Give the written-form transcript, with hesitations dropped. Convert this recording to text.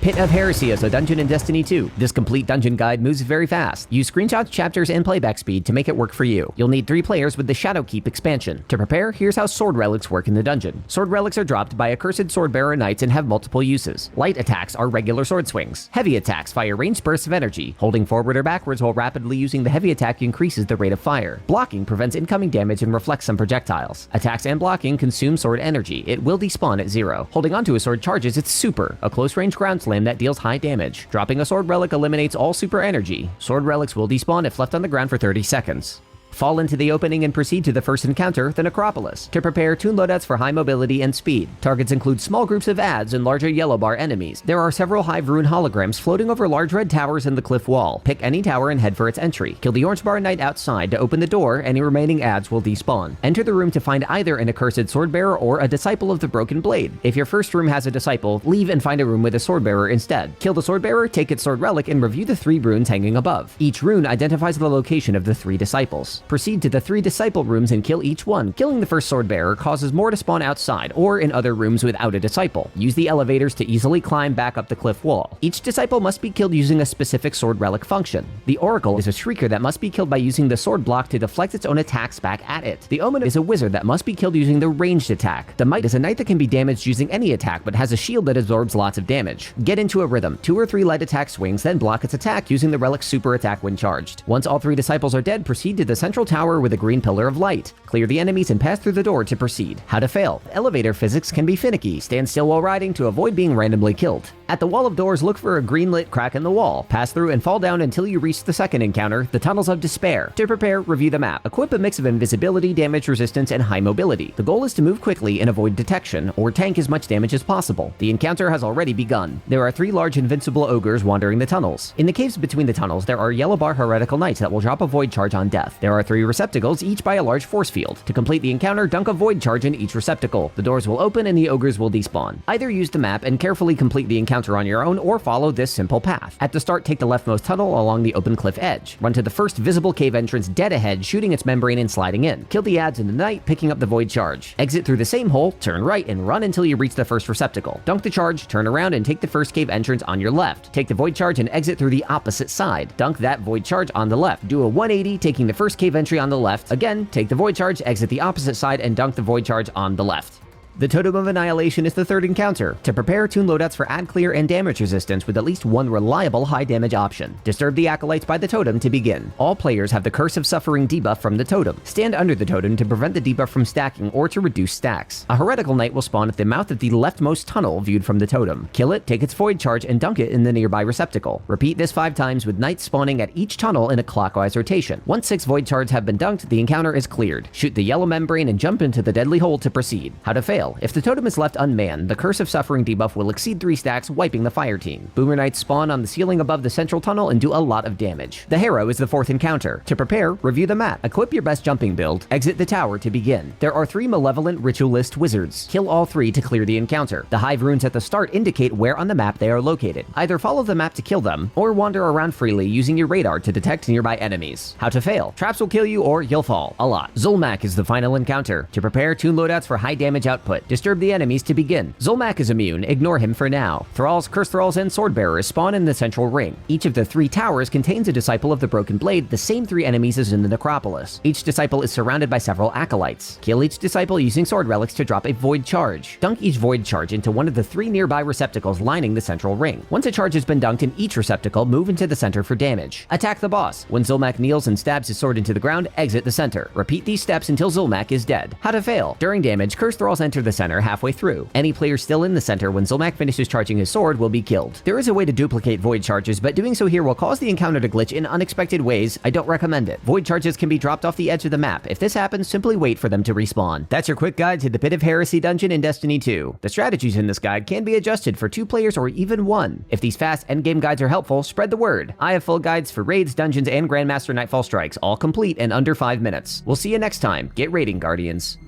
Pit of Heresy is a dungeon in Destiny 2. This complete dungeon guide moves very fast. Use screenshots, chapters, and playback speed to make it work for you. You'll need 3 players with the Shadowkeep expansion. To prepare, here's how sword relics work in the dungeon. Sword relics are dropped by accursed swordbearer knights and have multiple uses. Light attacks are regular sword swings. Heavy attacks fire ranged bursts of energy. Holding forward or backwards while rapidly using the heavy attack increases the rate of fire. Blocking prevents incoming damage and reflects some projectiles. Attacks and blocking consume sword energy. It will despawn at 0. Holding onto a sword charges its super, a close range ground slam that deals high damage. Dropping a sword relic eliminates all super energy. Sword relics will despawn if left on the ground for 30 seconds. Fall into the opening and proceed to the first encounter, the Necropolis. To prepare, tune loadouts for high mobility and speed. Targets include small groups of adds and larger yellow bar enemies. There are several Hive Rune holograms floating over large red towers in the cliff wall. Pick any tower and head for its entry. Kill the orange bar knight outside to open the door. Any remaining adds will despawn. Enter the room to find either an accursed swordbearer or a disciple of the broken blade. If your first room has a disciple, leave and find a room with a swordbearer instead. Kill the swordbearer, take its sword relic, and review the 3 runes hanging above. Each rune identifies the location of the 3 disciples. Proceed to the 3 disciple rooms and kill each one. Killing the first swordbearer causes more to spawn outside or in other rooms without a disciple. Use the elevators to easily climb back up the cliff wall. Each disciple must be killed using a specific sword relic function. The Oracle is a shrieker that must be killed by using the sword block to deflect its own attacks back at it. The Omen is a wizard that must be killed using the ranged attack. The Might is a knight that can be damaged using any attack but has a shield that absorbs lots of damage. Get into a rhythm. 2 or 3 light attack swings, then block its attack using the relic's super attack when charged. Once all 3 disciples are dead, proceed to the central tower with a green pillar of light. Clear the enemies and pass through the door to proceed. How to fail. Elevator physics can be finicky. Stand still while riding to avoid being randomly killed. At the wall of doors, look for a green lit crack in the wall. Pass through and fall down until you reach the second encounter, the Tunnels of Despair. To prepare, review the map. Equip a mix of invisibility, damage resistance, and high mobility. The goal is to move quickly and avoid detection, or tank as much damage as possible. The encounter has already begun. There are 3 large invincible ogres wandering the tunnels. In the caves between the tunnels, there are yellow bar heretical knights that will drop a void charge on death. There are 3 receptacles, each by a large force field. To complete the encounter, dunk a void charge in each receptacle. The doors will open and the ogres will despawn. Either use the map and carefully complete the encounter on your own, or follow this simple path. At the start, take the leftmost tunnel along the open cliff edge. Run to the first visible cave entrance dead ahead, shooting its membrane and sliding in. Kill the adds in the night, picking up the void charge. Exit through the same hole, turn right, and run until you reach the first receptacle. Dunk the charge, turn around, and take the first cave entrance on your left. Take the void charge and exit through the opposite side. Dunk that void charge on the left. Do a 180, taking the first cave entry on the left. Again, take the void charge, exit the opposite side, and dunk the void charge on the left. The Totem of Annihilation is the 3rd encounter. To prepare, tune loadouts for add clear and damage resistance with at least 1 reliable high damage option. Disturb the acolytes by the totem to begin. All players have the Curse of Suffering debuff from the totem. Stand under the totem to prevent the debuff from stacking or to reduce stacks. A heretical knight will spawn at the mouth of the leftmost tunnel viewed from the totem. Kill it, take its void charge, and dunk it in the nearby receptacle. Repeat this 5 times with knights spawning at each tunnel in a clockwise rotation. Once 6 void charges have been dunked, the encounter is cleared. Shoot the yellow membrane and jump into the deadly hole to proceed. How to fail. If the totem is left unmanned, the Curse of Suffering debuff will exceed 3 stacks, wiping the fire team. Boomer Knights spawn on the ceiling above the central tunnel and do a lot of damage. The Harrow is the 4th encounter. To prepare, review the map. Equip your best jumping build. Exit the tower to begin. There are 3 malevolent ritualist wizards. Kill all 3 to clear the encounter. The Hive runes at the start indicate where on the map they are located. Either follow the map to kill them, or wander around freely using your radar to detect nearby enemies. How to fail. Traps will kill you or you'll fall. A lot. Zulmak is the final encounter. To prepare, tune loadouts for high damage output. Disturb the enemies to begin. Zulmak is immune, ignore him for now. Thralls, Curse Thralls, and Swordbearers spawn in the central ring. Each of the 3 towers contains a disciple of the Broken Blade, the same 3 enemies as in the Necropolis. Each disciple is surrounded by several acolytes. Kill each disciple using sword relics to drop a void charge. Dunk each void charge into one of the 3 nearby receptacles lining the central ring. Once a charge has been dunked in each receptacle, move into the center for damage. Attack the boss. When Zulmak kneels and stabs his sword into the ground, exit the center. Repeat these steps until Zulmak is dead. How to fail. During damage, Curse Thralls enter the center halfway through. Any player still in the center when Zulmak finishes charging his sword will be killed. There is a way to duplicate void charges, but doing so here will cause the encounter to glitch in unexpected ways. I don't recommend it. Void charges can be dropped off the edge of the map. If this happens, simply wait for them to respawn. That's your quick guide to the Pit of Heresy dungeon in Destiny 2. The strategies in this guide can be adjusted for 2 players or even 1. If these fast endgame guides are helpful, spread the word. I have full guides for raids, dungeons, and Grandmaster Nightfall Strikes, all complete in under 5 minutes. We'll see you next time. Get raiding, Guardians.